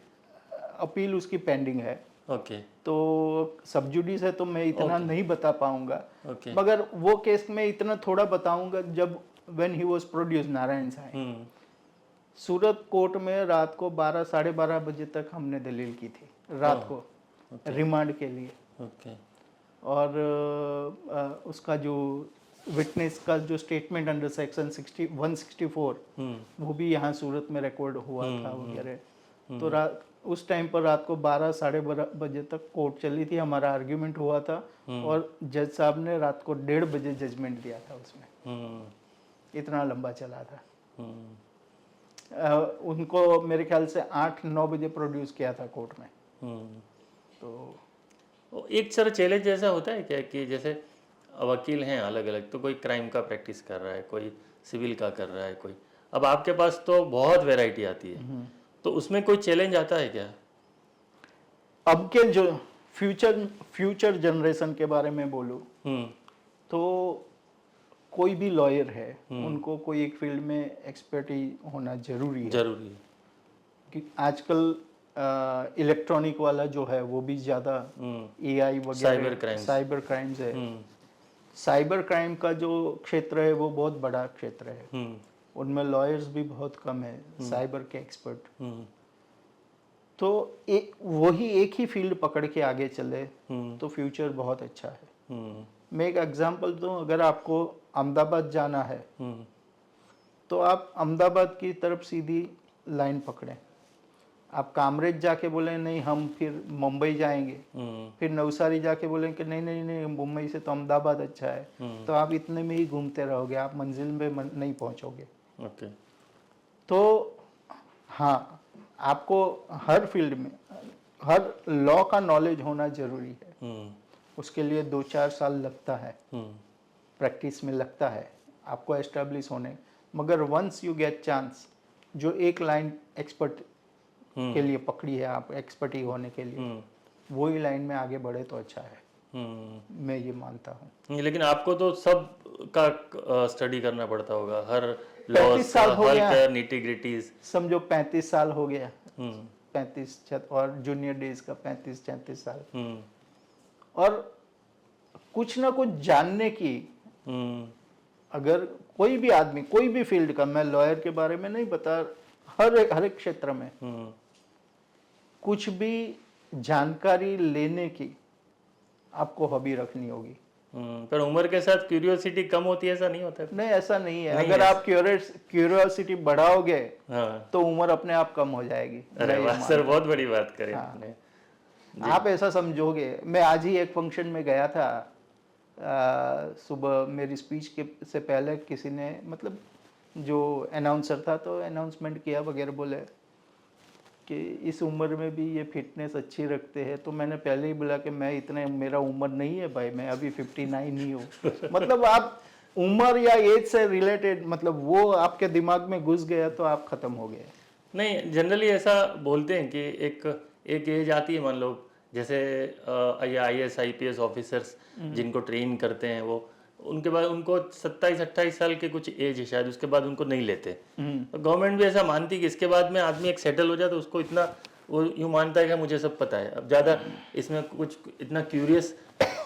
अपील उसकी पेंडिंग है। ओके। तो सब जुडिस है, तो मैं इतना नहीं बता पाऊंगा, मगर वो केस में इतना थोड़ा बताऊंगा, जब when he was produce Narayan Sai, Surat court में रात को 12 साढ़े 12 बजे तक हमने दलील की थी, रात को रिमांड के लिए। और उसका जो विटनेस का जो स्टेटमेंट अंडर सेक्शन 164 वो भी यहाँ सूरत में रिकॉर्ड हुआ था वगैरह। तो उस टाइम पर रात को 12 साढ़े 12 बजे तक कोर्ट चली थी, हमारा आर्ग्यूमेंट हुआ था, और जज साहब ने रात को 1:30 बजे जजमेंट दिया था उसमें। इतना लंबा चला था। उनको मेरे ख्याल से 8-9 बजे प्रोड्यूस किया था कोर्ट में। तो एक सर चैलेंज जैसा होता है क्या कि जैसे वकील हैं अलग अलग, तो कोई क्राइम का प्रैक्टिस कर रहा है, कोई सिविल का कर रहा है कोई, अब आपके पास तो बहुत वैरायटी आती है, तो उसमें कोई चैलेंज आता है क्या? अब के जो फ्यूचर जनरेशन के बारे में बोलूँ तो कोई भी लॉयर है उनको कोई एक फील्ड में एक्सपर्टीज होना जरूरी है। कि आजकल इलेक्ट्रॉनिक वाला जो है वो भी ज़्यादा एआई वगैरह साइबर क्राइम्स है। साइबर क्राइम का जो क्षेत्र है वो बहुत बड़ा क्षेत्र है, उनमें लॉयर्स भी बहुत कम है साइबर के एक्सपर्ट। तो वही एक ही फील्ड पकड़ के आगे चले तो फ्यूचर बहुत अच्छा है। मैं एक एग्जांपल दूं, अगर आपको अहमदाबाद जाना है तो आप अहमदाबाद की तरफ सीधी लाइन पकड़ें। आप कामरेज जाके बोले नहीं हम फिर मुंबई जाएंगे, फिर नवसारी जाके बोले कि नहीं नहीं नहीं मुंबई से तो अहमदाबाद अच्छा है, तो आप इतने में ही घूमते रहोगे, आप मंजिल में नहीं पहुंचोगे। तो हाँ, आपको हर फील्ड में हर लॉ का नॉलेज होना जरूरी है। उसके लिए 2-4 साल लगता है, प्रैक्टिस में लगता है आपको एस्टेब्लिश होने, मगर वंस यू गेट चांस, जो एक लाइन एक्सपर्ट के लिए पकड़ी है आप एक्सपर्टी होने के लिए, वही लाइन में आगे बढ़े तो अच्छा है। मैं ये मानता हूँ। लेकिन आपको तो सब का स्टडी करना पड़ता होगा, हर 35 साल हो गया, निटी-ग्रिटीज समझो 35 साल हो गया, 35 और जूनियर डेज का 35-36 साल, और कुछ ना कुछ जानने की, अगर कोई भी आदमी कोई भी फील्ड का, मैं लॉयर के बारे में नहीं बता, हर एक क्षेत्र में कुछ भी जानकारी लेने की आपको हॉबी रखनी होगी। पर उम्र के साथ क्यूरियोसिटी कम होती है, ऐसा नहीं होता है? नहीं, ऐसा नहीं है। अगर आप क्यूरियोसिटी बढ़ाओगे तो उम्र अपने आप कम हो जाएगी। अरे वाह सर, बहुत बड़ी बात करें आपने। आप ऐसा समझोगे। मैं आज ही एक फंक्शन में गया था, सुबह मेरी स्पीच के से पहले किसी ने, मतलब जो अनाउंसर था, तो अनाउंसमेंट किया वगैरह, बोले कि इस उम्र में भी ये फिटनेस अच्छी रखते हैं। तो मैंने पहले ही बोला कि मैं इतने, मेरा उम्र नहीं है भाई, मैं अभी 59 ही हूँ। मतलब आप उम्र या एज से रिलेटेड, मतलब वो आपके दिमाग में घुस गया तो आप खत्म हो गए। नहीं, जनरली ऐसा बोलते हैं कि एक एज आती है, मान लो जैसे IAS IPS ऑफिसर्स जिनको ट्रेन करते हैं, वो उनके बाद उनको 27-28 साल के कुछ एज है शायद, उसके बाद उनको नहीं लेते। तो गवर्नमेंट भी ऐसा मानती है कि इसके बाद में आदमी एक सेटल हो जाए तो उसको इतना, वो यूँ मानता है कि मुझे सब पता है, अब ज़्यादा इसमें कुछ इतना क्यूरियस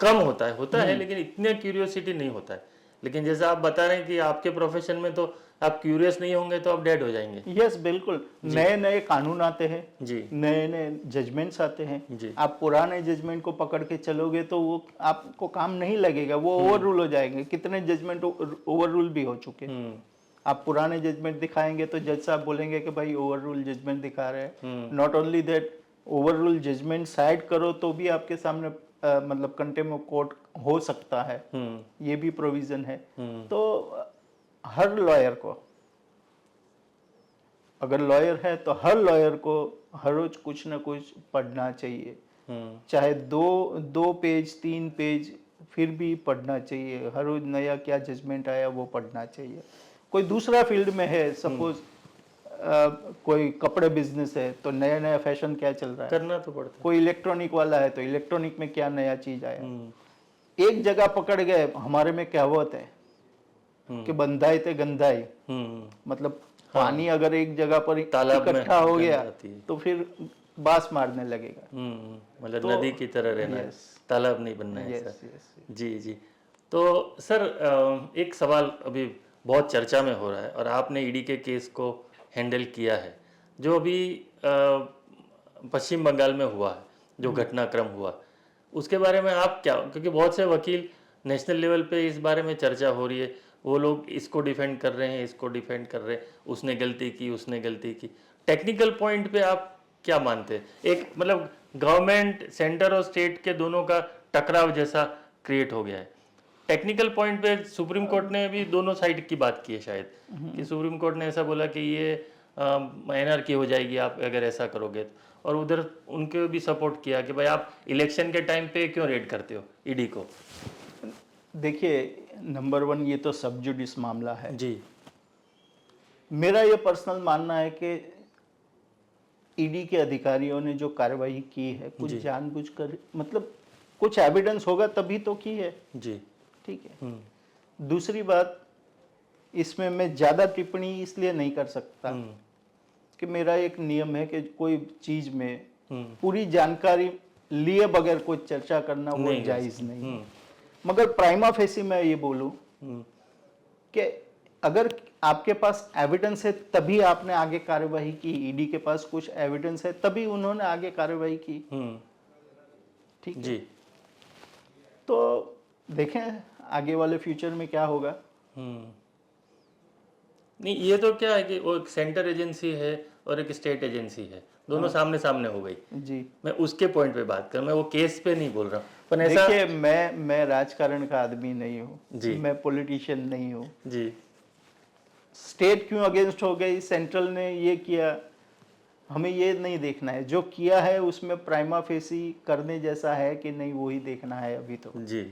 कम होता है लेकिन इतने क्यूरियोसिटी नहीं होता है। लेकिन जैसा आप बता रहे हैं कि आपके प्रोफेशन में तो आप क्यूरियस नहीं होंगे तो आप डेड हो जाएंगे। यस, बिल्कुल। नए नए कानून आते हैं जी, नए नए जजमेंट्स आते हैं जी। आप पुराने जजमेंट को पकड़ के चलोगे तो वो आपको काम नहीं लगेगा, वो ओवर रूल हो जाएंगे। कितने जजमेंट ओवर रूल भी हो चुके। आप पुराने जजमेंट दिखाएंगे तो जज साहब बोलेंगे कि भाई ओवर रूल जजमेंट दिखा रहे हैं। Not only that, overrule judgement side करो तो भी आपके सामने मतलब कंटेम्प्ट ऑफ कोर्ट हो सकता है, ये भी प्रोविजन है। तो हर लॉयर को, अगर लॉयर है तो हर लॉयर को हर रोज कुछ ना कुछ पढ़ना चाहिए, चाहे 2 पेज 3 पेज, फिर भी पढ़ना चाहिए। हर रोज नया क्या जजमेंट आया वो पढ़ना चाहिए। कोई दूसरा फील्ड में है, सपोज कोई कपड़े बिजनेस है तो नया नया फैशन क्या चल रहा है, करना तो पड़ता है। कोई इलेक्ट्रॉनिक वाला है तो इलेक्ट्रॉनिक में क्या नया चीज आया। एक जगह पकड़ गए, हमारे में कहावत है कि बंधाई ते गंधाई, मतलब पानी अगर एक जगह पर इकट्ठा हो गया तो फिर बास मारने लगेगा। मतलब नदी की तरह रहना है, तालाब नहीं बनना है। जी जी। तो सर एक सवाल अभी बहुत चर्चा में हो रहा है और आपने ईडी के केस को हैंडल किया है, जो अभी पश्चिम बंगाल में हुआ है, जो घटनाक्रम हुआ, उसके बारे में आप क्या, क्योंकि बहुत से वकील नेशनल लेवल पे इस बारे में चर्चा हो रही है, वो लोग इसको डिफेंड कर रहे हैं, इसको डिफेंड कर रहे हैं, उसने गलती की, उसने गलती की। टेक्निकल पॉइंट पे आप क्या मानते हैं? एक मतलब गवर्नमेंट, सेंटर और स्टेट के दोनों का टकराव जैसा क्रिएट हो गया है। टेक्निकल पॉइंट पे सुप्रीम कोर्ट ने भी दोनों साइड की बात की है शायद, कि सुप्रीम कोर्ट ने ऐसा बोला कि ये एनआरकी हो जाएगी आप अगर ऐसा करोगे, और उधर उनके भी सपोर्ट किया कि भाई आप इलेक्शन के टाइम पे क्यों रेड करते हो ईडी को। देखिए, नंबर 1 ये तो सब जुडिस मामला है जी। मेरा ये पर्सनल मानना है कि ईडी के अधिकारियों ने जो कार्रवाई की है कुछ जी। जानबूझकर, मतलब कुछ एविडेंस होगा तभी तो की है। जी। ठीक है। दूसरी बात, इसमें मैं ज़्यादा टिप्पणी इसलिए नहीं कर सकता कि मेरा एक नियम है कि कोई चीज़ में पूरी जानकारी लिए बगैर कोई चर्चा करना वो नहीं, जायज़ नहीं है। मगर प्राइमा फेसी मैं ये बोलूं कि अगर आपके पास एविडेंस है तभी आपने आगे कार्रवाई की, ईडी के पास कुछ एविडेंस है तभी उन्होंने आगे कार्रवाई की। ठीक है। जी। तो देखें आगे वाले फ्यूचर में क्या होगा। नहीं, ये तो क्या है कि वो एक सेंटर एजेंसी है और एक स्टेट एजेंसी है, दोनों सामने सामने हो गई। जी, मैं उसके पॉइंट पे बात कर, मैं वो केस पे नहीं बोल रहा हूँ। पर ऐसा देखिए मैं राजकारण का आदमी नहीं हूँ जी। मैं पॉलिटिशियन नहीं हूँ। जी। स्टेट क्यों अगेंस्ट हो गई, सेंट्रल ने ये किया, हमें ये नहीं देखना है। जो किया है उसमें प्राइमा फेसी करने जैसा है कि नहीं, वही देखना है अभी तो। जी।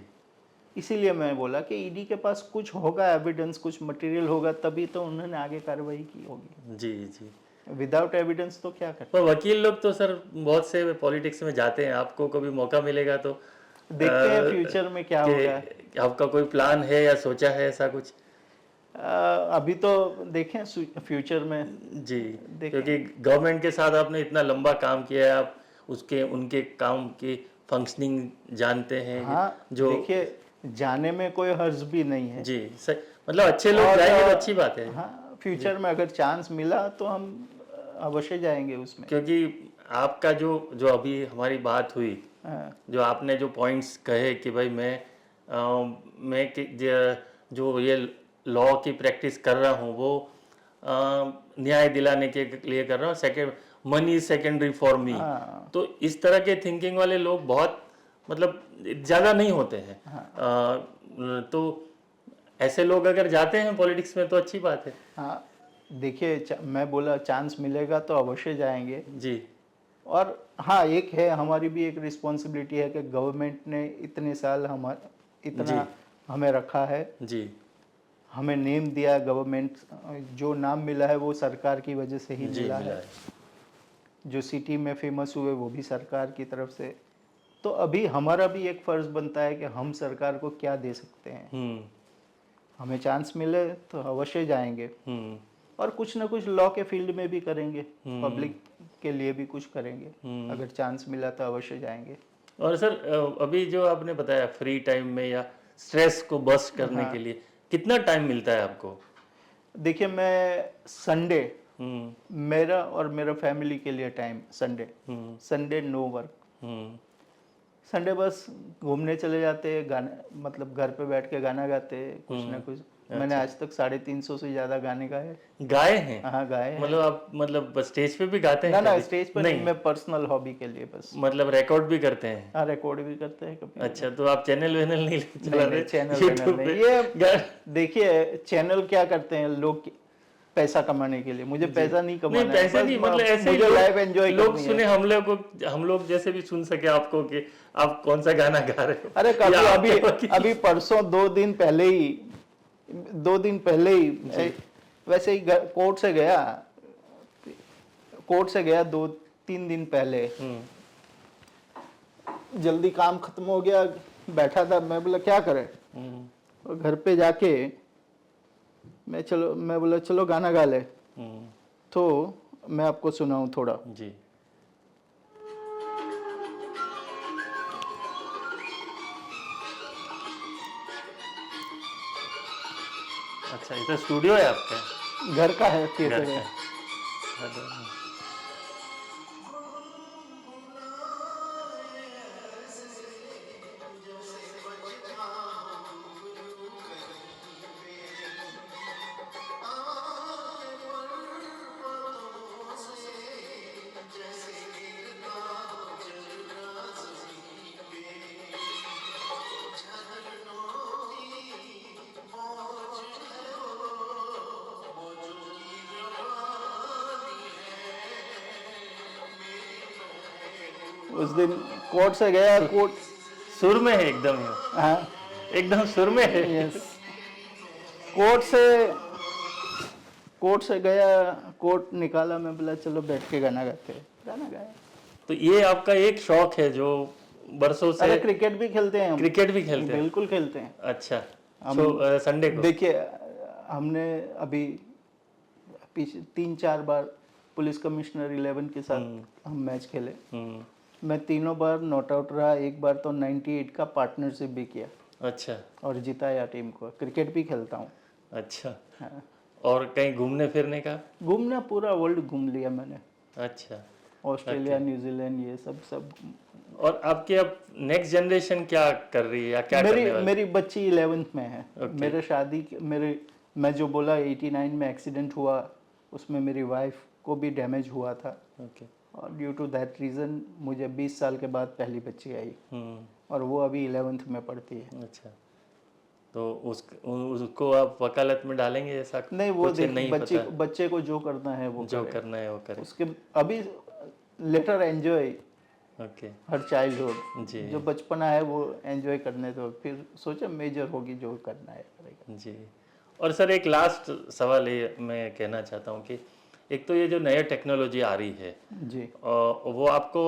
इसीलिए मैं बोला कि ईडी के पास कुछ होगा एविडेंस, कुछ मटेरियल होगा तभी तो उन्होंने आगे कार्रवाई की होगी। जी। जी। विदाउट एविडेंस तो क्या करते। पर वकील लोग तो सर बहुत से पॉलिटिक्स में जाते हैं, आपको कभी मौका मिलेगा तो देखते हैं फ्यूचर में क्या होगा। आपका कोई प्लान है या सोचा है ऐसा कुछ? अभी तो देखें फ्यूचर में। जी। क्योंकि गवर्नमेंट के साथ आपने इतना लंबा काम किया है, आप उसके उनके काम की फंक्शनिंग जानते हैं। हाँ, जो देखिए जाने में कोई हर्ज भी नहीं है। जी सही, मतलब अच्छे लोग जाएंगे तो अच्छी बात है। हाँ, फ्यूचर में अगर चांस मिला तो हम अवश्य जाएंगे उसमें। क्योंकि आपका जो जो अभी हमारी बात हुई, जो आपने जो पॉइंट्स कहे कि भाई जो ये लॉ की प्रैक्टिस कर रहा हूँ वो न्याय दिलाने के लिए कर रहा हूँ, second money is secondary for me. तो इस तरह के थिंकिंग वाले लोग बहुत मतलब ज़्यादा नहीं होते हैं। तो ऐसे लोग अगर जाते हैं पॉलिटिक्स में तो अच्छी बात है। हाँ, देखिए मैं बोला चांस मिलेगा तो अवश्य जाएंगे जी। और हाँ, एक है हमारी भी एक रिस्पॉन्सिबिलिटी है कि गवर्नमेंट ने इतने साल इतना हमें रखा है। जी। हमें नेम दिया, गवर्नमेंट जो नाम मिला है वो सरकार की वजह से ही मिला है। जो सिटी में फेमस हुए वो भी सरकार की तरफ से। तो अभी हमारा भी एक फर्ज बनता है कि हम सरकार को क्या दे सकते हैं। हमें चांस मिले तो अवश्य जाएंगे और कुछ ना कुछ लॉ के फील्ड में भी करेंगे, पब्लिक के लिए भी कुछ करेंगे। अगर चांस मिला तो अवश्य जाएंगे। और सर अभी जो आपने बताया फ्री टाइम में या स्ट्रेस को बस्ट करने के लिए कितना टाइम मिलता है आपको? देखिए मैं संडे मेरा और मेरा फैमिली के लिए time, Sunday no work. Sunday बस घूमने चले जाते हैं, गाने मतलब घर पे बैठ के गाना गाते हैं कुछ ना कुछ। मैंने आज तक 350 से ज्यादा गाने गाए हैं। हाँ, गाए हैं। मतलब आप मतलब स्टेज पे भी गाते हैं? ना स्टेज पर नहीं, मैं पर्सनल हॉबी के लिए बस। मतलब रिकॉर्ड भी करते हैं? हाँ, रिकॉर्ड भी करते हैं कभी। अच्छा, तो आप चैनल वैनल नहीं चला रहे? चैनल नहीं, ये देखिए चैनल क्या करते हैं लोग पैसा कमाने के लिए। मुझे पैसा नहीं कमाना है, पैसे नहीं, मतलब ऐसे मुझे लाइफ एंजॉय लोग सुने, हम लोग जैसे भी सुन सके आपको कि आप कौन सा गाना गा रहे हो। अरे कभी अभी परसों 2 दिन पहले ही वैसे ही कोर्ट से गया 2-3 दिन पहले। जल्दी काम खत्म हो गया, बैठा था, मैं बोला क्या करें। और घर पे जाके मैं बोला चलो गाना गा ले। तो मैं आपको सुनाऊं थोड़ा। जी। अच्छा, इधर स्टूडियो है आपका? घर का है, थिएटर है। उस दिन कोर्ट से गया, कोर्ट सुर में है एकदम। हाँ, एकदम सुर में है। यस। कोर्ट से कोर्ट से गया, कोर्ट निकाला, मैं बोला चलो बैठ के गाना गाते हैं, गाना गाया। तो ये आपका एक शौक है जो बरसों से? अरे क्रिकेट भी खेलते हैं हम। क्रिकेट भी खेलते हैं? बिल्कुल खेलते हैं। अच्छा, तो संडे को? देखिए, हमने अभी पीछे 3-4 बार पुलिस कमिश्नर 11 के साथ हम मैच खेले। मैं तीनों बार नॉट आउट रहा, एक बार तो 98 का पार्टनरशिप भी किया। अच्छा। और जिताया टीम को। क्रिकेट भी खेलता हूँ। अच्छा। हाँ। और कहीं घूमने फिरने का? घूमना पूरा वर्ल्ड घूम लिया मैंने। अच्छा। ऑस्ट्रेलिया, न्यूजीलैंड, ये सब। और आपके अब नेक्स्ट जनरेशन क्या कर रही है या क्या करने वाली? मेरी बच्ची 11th में है। मेरे शादी मैं जो बोला 89 में एक्सीडेंट हुआ, उसमें मेरी वाइफ को भी डैमेज हुआ था। और ड्यू टू दैट रीज़न मुझे 20 साल के बाद पहली बच्ची आई। और वो अभी 11th में पढ़ती है। अच्छा, तो उसको आप वकालत में डालेंगे ऐसा? नहीं, वो बच्चे को जो करना है वो करे। उसके अभी later enjoy okay her childhood, जी, जो बचपना है वो एंजॉय करने दो, फिर सोचा मेजर होगी जो करना है करेगा। जी। और सर एक लास्ट सवाल ये मैं कहना चाहता हूँ कि एक तो ये जो नई टेक्नोलॉजी आ रही है जी, वो आपको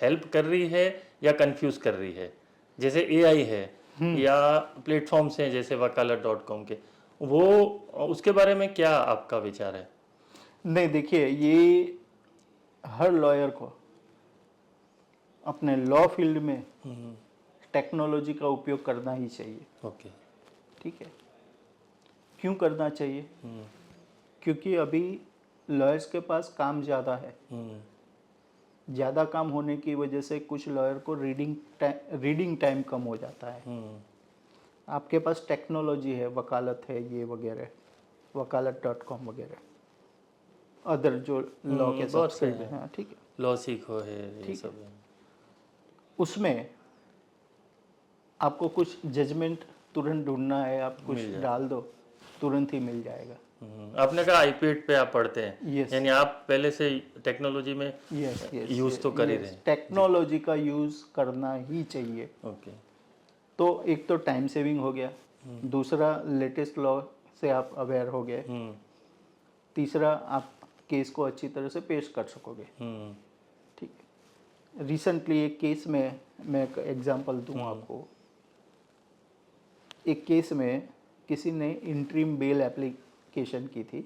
हेल्प कर रही है या कंफ्यूज कर रही है? जैसे एआई है या प्लेटफॉर्म्स हैं जैसे वकालत.com के, वो उसके बारे में क्या आपका विचार है? नहीं, देखिए, ये हर लॉयर को अपने लॉ फील्ड में टेक्नोलॉजी का उपयोग करना ही चाहिए। ओके, ठीक है। क्यों करना चाहिए? क्योंकि अभी लॉयर्स के पास काम ज़्यादा है। ज़्यादा काम होने की वजह से कुछ लॉयर को रीडिंग टाइम कम हो जाता है। आपके पास टेक्नोलॉजी है, वकालत है, ये वगैरह, वकालत.com वगैरह, अदर जो लॉ के साथ फील्ड है। हाँ, ठीक है, लॉ सीखो है, ये सब है। उसमें आपको कुछ जजमेंट तुरंत ढूंढना है, आप कुछ डाल दो, तुरंत ही मिल जाएगा। आपने कहा आईपैड पे आप पढ़ते हैं, yes. यानी आप पहले से टेक्नोलॉजी में यूज तो कर ही रहे हैं। टेक्नोलॉजी का यूज करना ही चाहिए। ओके। तो एक तो टाइम सेविंग हो गया, दूसरा लेटेस्ट लॉ से आप अवेयर हो गए, तीसरा आप केस को अच्छी तरह से पेश कर सकोगे। ठीक है। रिसेंटली एक केस में मैं एक एग्जांपल दूं आपको। एक केस में किसी ने इंटरिम बेल एप्लीकेशन की थी।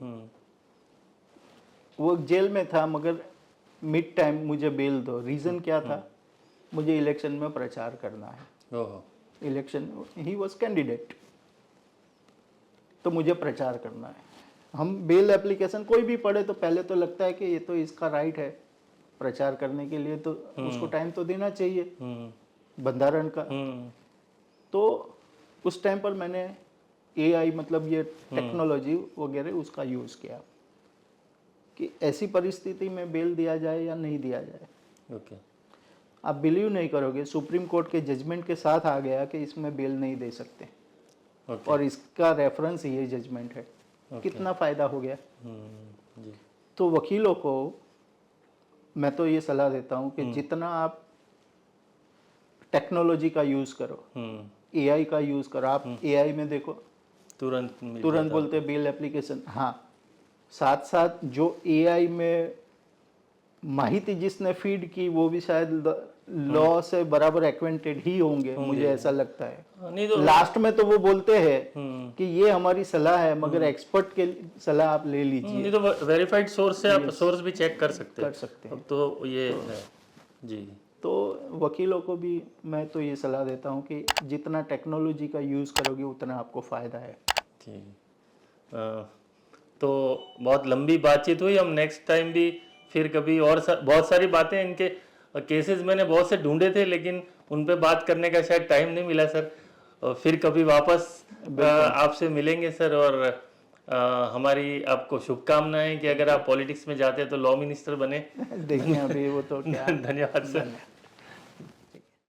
वो जेल में था, मगर मिड टाइम मुझे बेल दो। रीज़न क्या था? मुझे इलेक्शन में प्रचार करना है। इलेक्शन, ही वॉज कैंडिडेट, तो मुझे प्रचार करना है। हम बेल एप्लीकेशन कोई भी पढ़े तो पहले तो लगता है कि ये तो इसका राइट है प्रचार करने के लिए, तो उसको टाइम तो देना चाहिए बंधारण का। तो उस टाइम पर मैंने एआई, मतलब ये टेक्नोलॉजी वगैरह, उसका यूज़ किया कि ऐसी परिस्थिति में बेल दिया जाए या नहीं दिया जाए। ओके। आप बिलीव नहीं करोगे, सुप्रीम कोर्ट के जजमेंट के साथ आ गया कि इसमें बेल नहीं दे सकते। और इसका रेफरेंस ये जजमेंट है। कितना फ़ायदा हो गया। जी। तो वकीलों को मैं तो ये सलाह देता हूँ कि जितना आप टेक्नोलॉजी का यूज़ करो, एआई का यूज़ करो। आप एआई में देखो, तुरंत बोलते बेल एप्लीकेशन। हाँ, साथ साथ जो एआई में माहिती जिसने फीड की वो भी शायद लॉ से बराबर एक्वेंटेड ही होंगे, मुझे ऐसा लगता है। नहीं तो लास्ट में तो वो बोलते हैं कि ये हमारी सलाह है, मगर एक्सपर्ट के सलाह आप ले लीजिए। नहीं तो वेरीफाइड सोर्स से आप सोर्स भी चेक कर सकते हैं। अब तो ये है जी। तो वकीलों को भी मैं तो ये सलाह देता हूँ कि जितना टेक्नोलॉजी का यूज़ करोगे उतना आपको फ़ायदा है। ठीक। तो बहुत लंबी बातचीत हुई। हम नेक्स्ट टाइम भी फिर कभी और बहुत सारी बातें, इनके केसेस मैंने बहुत से ढूंढे थे लेकिन उन पे बात करने का शायद टाइम नहीं मिला सर। फिर कभी वापस आपसे मिलेंगे सर। और हमारी आपको शुभकामनाएं कि अगर आप पॉलिटिक्स में जाते हैं तो लॉ मिनिस्टर बने। देखिए अभी वो तो क्या। धन्यवाद सर।